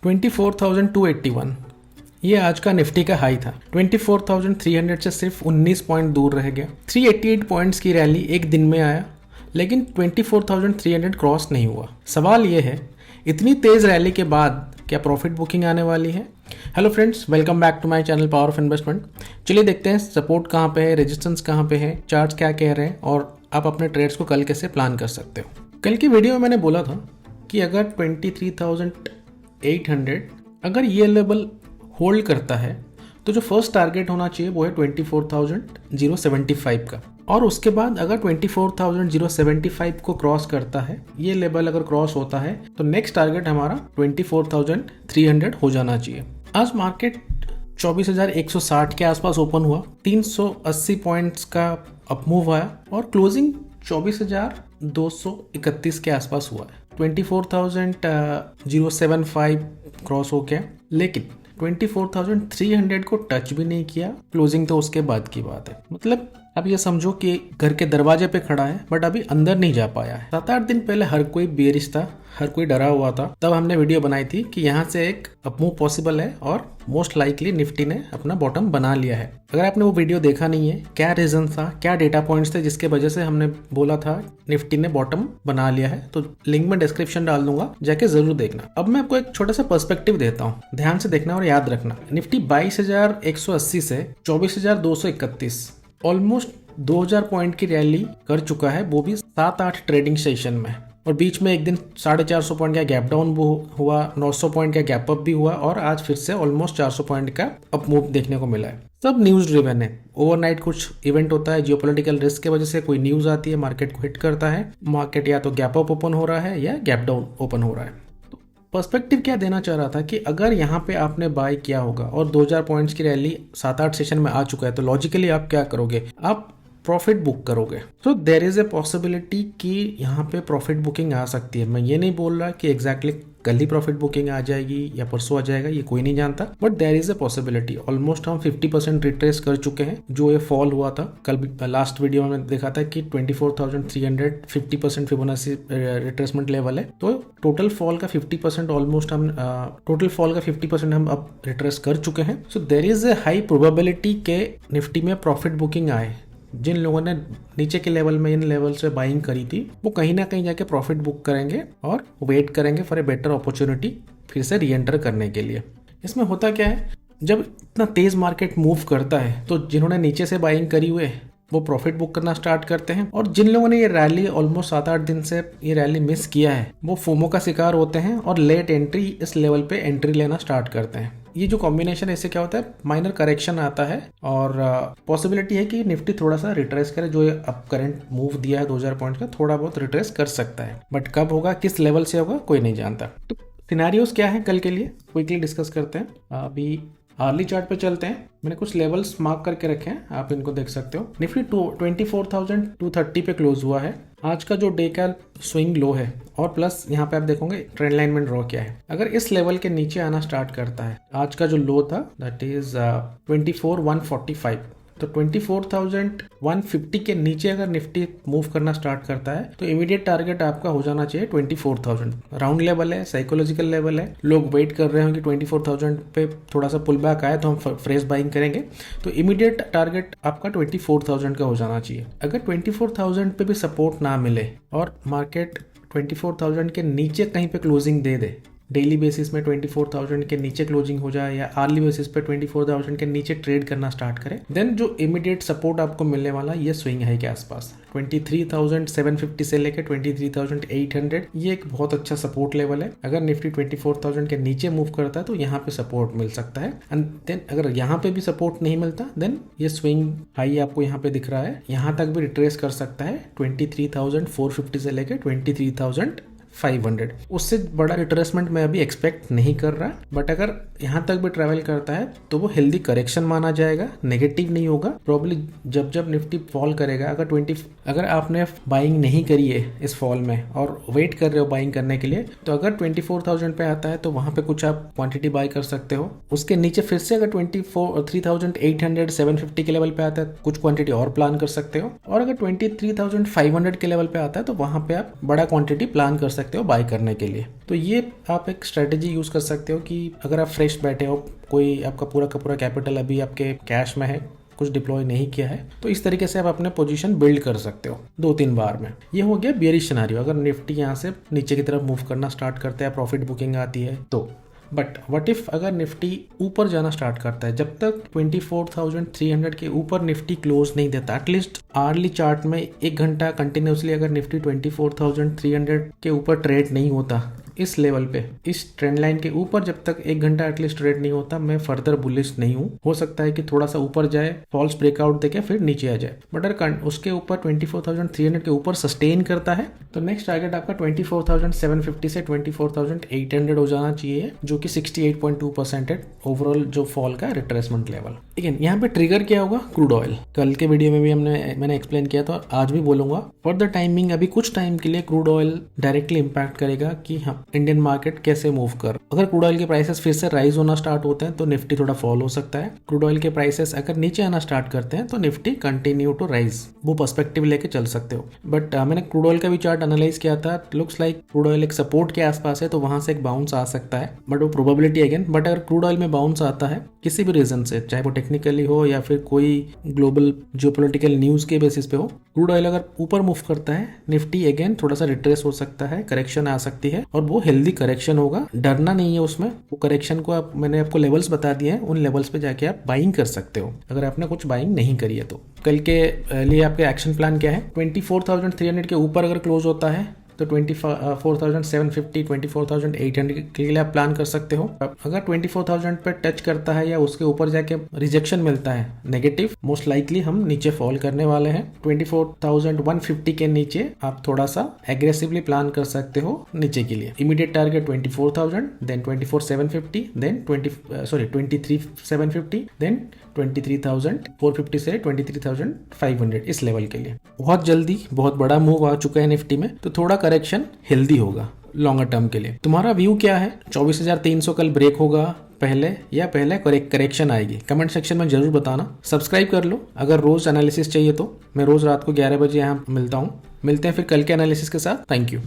24,281 ये आज का निफ्टी का हाई था। 24,300 से सिर्फ 19 पॉइंट दूर रह गया। 388 पॉइंट्स की रैली एक दिन में आया, लेकिन 24,300 क्रॉस नहीं हुआ। सवाल ये है, इतनी तेज रैली के बाद क्या प्रॉफिट बुकिंग आने वाली है? Hello friends, welcome back to my channel power of investment. चलिए देखते हैं सपोर्ट कहाँ पे है, रेजिस्टेंस कहाँ पे है, चार्ट्स क्या कह रहे हैं और आप अपने ट्रेड्स को कल कैसे प्लान कर सकते हो। कल की वीडियो में मैंने बोला था कि अगर 23,800 अगर ये लेवल होल्ड करता है तो जो फर्स्ट टारगेट होना चाहिए वो है 24,075 का, और उसके बाद अगर 24,075 को क्रॉस करता है, ये लेवल अगर क्रॉस होता है तो नेक्स्ट टारगेट हमारा 24,300 हो जाना चाहिए। आज मार्केट 24,160 के आसपास ओपन हुआ, 380 पॉइंट्स का अप मूव आया और क्लोजिंग 24,231 के आसपास हुआ है। 24,075 क्रॉस हो गया, लेकिन 24,300 को टच भी नहीं किया। क्लोजिंग तो उसके बाद की बात है। मतलब अब ये समझो कि घर के दरवाजे पे खड़ा है बट अभी अंदर नहीं जा पाया है। 7-8 दिन पहले हर कोई बेरिश था, हर कोई डरा हुआ था। तब हमने वीडियो बनाई थी कि यहाँ से एक अपमूव पॉसिबल है और मोस्ट लाइकली निफ्टी ने अपना बॉटम बना लिया है। अगर आपने वो वीडियो देखा नहीं है, क्या रीजन था, क्या डेटा पॉइंट्स थे जिसके वजह से हमने बोला था निफ्टी ने बॉटम बना लिया है, तो लिंक में डिस्क्रिप्शन डाल दूंगा, जाके जरूर देखना। अब मैं आपको एक छोटा सा पर्सपेक्टिव देता हूँ, ध्यान से देखना और याद रखना। निफ्टी 22,180 से 24,231 ऑलमोस्ट 2,000 पॉइंट की रैली कर चुका है, वो भी 7-8 ट्रेडिंग सेशन में। और बीच में एक दिन 450 पॉइंट का गैप डाउन हुआ, 900 पॉइंट का गैप अप भी हुआ और आज फिर से ऑलमोस्ट 400 पॉइंट का अप मूव देखने को मिला है। सब न्यूज ड्रिवन है। ओवरनाइट कुछ इवेंट होता है, जियोपॉलिटिकल रिस्क की वजह से कोई न्यूज आती है, मार्केट को हिट करता है। मार्केट या तो गैप अप ओपन हो रहा है या गैप डाउन ओपन हो रहा है। पर्सपेक्टिव क्या देना चाह रहा था कि अगर यहाँ पे आपने बाय किया होगा और 2,000 पॉइंट्स की रैली 7-8 सेशन में आ चुका है, तो लॉजिकली आप क्या करोगे? आप प्रॉफिट बुक करोगे। तो देयर इज ए पॉसिबिलिटी कि यहाँ पे प्रॉफिट बुकिंग आ सकती है। मैं ये नहीं बोल रहा कि एग्जैक्टली कल ही प्रॉफिट बुकिंग आ जाएगी या परसों आ जाएगा, ये कोई नहीं जानता, but there is a possibility. Almost हम 50% रिट्रेस कर चुके हैं। जो ये फॉल हुआ था कल, लास्ट वीडियो में देखा था कि 24,300 50% फिबोनाची रिट्रेसमेंट लेवल है। तो टोटल फॉल का 50% ऑलमोस्ट हम अब रिट्रेस कर चुके हैं। So there is a high probability के निफ्टी में प्रॉफिट बुकिंग आए। जिन लोगों ने नीचे के लेवल में इन लेवल से बाइंग करी थी, वो कहीं ना कहीं जाके प्रॉफिट बुक करेंगे और वेट करेंगे फॉर ए बेटर अपॉर्चुनिटी फिर से री एंटर करने के लिए। इसमें होता क्या है, जब इतना तेज मार्केट मूव करता है तो जिन्होंने नीचे से बाइंग करी हुए वो प्रॉफिट बुक करना स्टार्ट करते हैं, और जिन लोगों ने ये रैली ऑलमोस्ट 7-8 दिन से ये रैली मिस किया है वो फोमो का शिकार होते हैं और लेट एंट्री इस लेवल पे एंट्री लेना स्टार्ट करते हैं। ये जो कॉम्बिनेशन है, इससे क्या होता है, माइनर करेक्शन आता है और पॉसिबिलिटी है कि निफ्टी थोड़ा सा रिट्रेस करे। जो अब करंट मूव दिया है 2,000 पॉइंट का, थोड़ा बहुत रिट्रेस कर सकता है, बट कब होगा, किस लेवल से होगा, कोई नहीं जानता। तो सिनेरियोस क्या है कल के लिए क्विकली डिस्कस करते हैं। अभी आर्ली चार्ट पे चलते हैं। मैंने कुछ लेवल्स मार्क करके रखे हैं, आप इनको देख सकते हो। निफ्टी 24,230 पे क्लोज हुआ है। आज का जो डे का स्विंग लो है, और प्लस यहाँ पे आप देखोगे ट्रेंड लाइन में ड्रॉ किया है। अगर इस लेवल के नीचे आना स्टार्ट करता है, आज का जो लो था दैट इज 24,145, तो 24,150 के नीचे अगर निफ्टी मूव करना स्टार्ट करता है तो इमीडिएट टारगेट आपका हो जाना चाहिए 24,000। राउंड लेवल है, साइकोलॉजिकल लेवल है। लोग वेट कर रहे हो कि 24,000 पे थोड़ा सा पुल बैक आए तो हम फ्रेश बाइंग करेंगे, तो इमीडिएट टारगेट आपका 24,000 का हो जाना चाहिए। अगर 24,000 पे भी सपोर्ट ना मिले और मार्केट 24,000 के नीचे कहीं पे क्लोजिंग दे दे, डेली बेसिस में 24,000 के नीचे क्लोजिंग हो जाए या आर्ली बेसिस पे 24,000 के नीचे ट्रेड करना स्टार्ट करें, देन जो इमीडिएट सपोर्ट आपको मिलने वाला ये स्विंग हाई के आसपास 23,750 से लेकर 23,800, ये एक बहुत अच्छा सपोर्ट लेवल है। अगर निफ्टी 24,000 के नीचे मूव करता है तो यहाँ पे सपोर्ट मिल सकता है, एंड देन अगर यहाँ पे भी सपोर्ट नहीं मिलता देन ये स्विंग हाई आपको यहाँ पे दिख रहा है, यहाँ तक भी रिट्रेस कर सकता है 23,450 से लेकर 23,500। उससे बड़ा रिट्रेसमेंट मैं अभी एक्सपेक्ट नहीं कर रहा, बट अगर यहाँ तक भी ट्रैवल करता है तो वो हेल्दी करेक्शन माना जाएगा, नेगेटिव नहीं होगा। प्रॉब्ली जब निफ्टी फॉल करेगा, अगर आपने बाइंग नहीं करी है इस फॉल में और वेट कर रहे हो बाइंग करने के लिए, तो अगर 24,000 पे आता है तो वहां पे कुछ आप क्वांटिटी बाय कर सकते हो। उसके नीचे फिर से अगर 23,800 750 के लेवल पे आता है कुछ क्वांटिटी और प्लान कर सकते हो, और अगर 23,500 के लेवल पे आता है तो वहां पे आप बड़ा क्वांटिटी प्लान कर सकते सकते हो बाय करने के लिए। तो ये आप एक स्ट्रेटेजी यूज़ कर सकते हो कि अगर आप फ्रेश बैठे हो, कोई आपका पूरा का पूरा कैपिटल अभी आपके कैश में है, कुछ डिप्लॉय नहीं किया है, तो इस तरीके से आप अपने पोजीशन बिल्ड कर सकते हो 2-3 बार में। ये हो गया बियरिश सिनेरियो, अगर निफ्टी यहाँ से नीचे की तरफ मूव करना स्टार्ट करते हैं, प्रॉफिट बुकिंग आती है तो। बट व्हाट इफ अगर निफ्टी ऊपर जाना स्टार्ट करता है, जब तक 24,300 के ऊपर निफ्टी क्लोज नहीं देता, एटलीस्ट आर्ली चार्ट में 1 घंटा कंटिन्यूसली अगर निफ्टी 24,300 के ऊपर ट्रेड नहीं होता, इस लेवल पे, इस ट्रेंड लाइन के ऊपर जब तक 1 घंटा एटलीस्ट ट्रेड नहीं होता, मैं फर्दर बुलिश नहीं हूँ। हो सकता है कि थोड़ा सा ऊपर जाए, फॉल्स ब्रेकआउट देके फिर नीचे आ जाए, बट अगर उसके ऊपर 24,300 के ऊपर सस्टेन करता है तो नेक्स्ट टारगेट आपका 24,750 से 24,800 हो जाना चाहिए, जो कि 68.2% है ओवरऑल जो फॉल का रिट्रेसमेंट लेवल। अगेन यहाँ पे ट्रिगर क्या होगा, क्रूड ऑयल। कल के वीडियो में भी मैंने एक्सप्लेन किया था और आज भी बोलूंगा, फॉर द टाइमिंग अभी कुछ टाइम के लिए क्रूड ऑयल डायरेक्टली इंपैक्ट करेगा कि हम इंडियन मार्केट कैसे मूव कर। अगर क्रूड ऑयल के प्राइसेस फिर से राइज होना स्टार्ट होते हैं तो निफ्टी थोड़ा फॉल हो सकता है। क्रूड ऑयल के प्राइसेस अगर नीचे आना स्टार्ट करते हैं तो निफ्टी कंटिन्यू टू राइज, वो पर्सपेक्टिव लेके चल सकते हो। बट मैंने क्रूड ऑयल का भी चार्ट एनालाइज किया था, लुक्स लाइक क्रूड ऑयल एक सपोर्ट के आसपास है, तो वहां से एक बाउंस आ सकता है, बट वो प्रोबेबिलिटी अगेन। बट अगर क्रूड ऑयल में बाउंस आता है किसी भी रीजन से, चाहे वो टेक्निकली हो या फिर कोई ग्लोबल जियोपॉलिटिकल न्यूज के बेसिस पे हो, क्रूड ऑयल अगर ऊपर मूव करता है, निफ्टी अगेन थोड़ा सा रिट्रेस हो सकता है, करेक्शन आ सकती है, और वो हेल्दी करेक्शन होगा, डरना नहीं है उसमें। वो करेक्शन को मैंने आपको लेवल्स बता दिए हैं, उन लेवल्स पे जाके आप बाइंग कर सकते हो अगर आपने कुछ बाइंग नहीं करी है तो। कल के लिए आपके एक्शन प्लान क्या है, 24,300 के ऊपर अगर क्लोज होता है तो 24,750, 24,800 के लिए आप प्लान कर सकते हो। अगर 24,000 पे टच करता है या उसके ऊपर जाके रिजेक्शन मिलता है नेगेटिव, मोस्ट लाइकली हम नीचे फॉल करने वाले हैं। 24,150 के नीचे आप थोड़ा सा एग्रेसिवली प्लान कर सकते हो नीचे के लिए। Immediate target 24,000, then 24,750, then 23,750, then 23,450 से 23,500 इस लेवल के लिए। बहुत जल्दी बहुत बड़ा मूव आ चुका है निफ्टी में, तो थोड़ा करेक्शन हेल्दी होगा लॉन्गर टर्म के लिए। तुम्हारा व्यू क्या है? 24,300 कल ब्रेक होगा पहले या पहले करेक्शन आएगी? कमेंट सेक्शन में जरूर बताना। सब्सक्राइब कर लो अगर रोज एनालिसिस चाहिए तो। मैं रोज रात को 11 बजे यहाँ मिलता हूँ। मिलते हैं फिर कल के एनालिसिस के साथ। Thank you.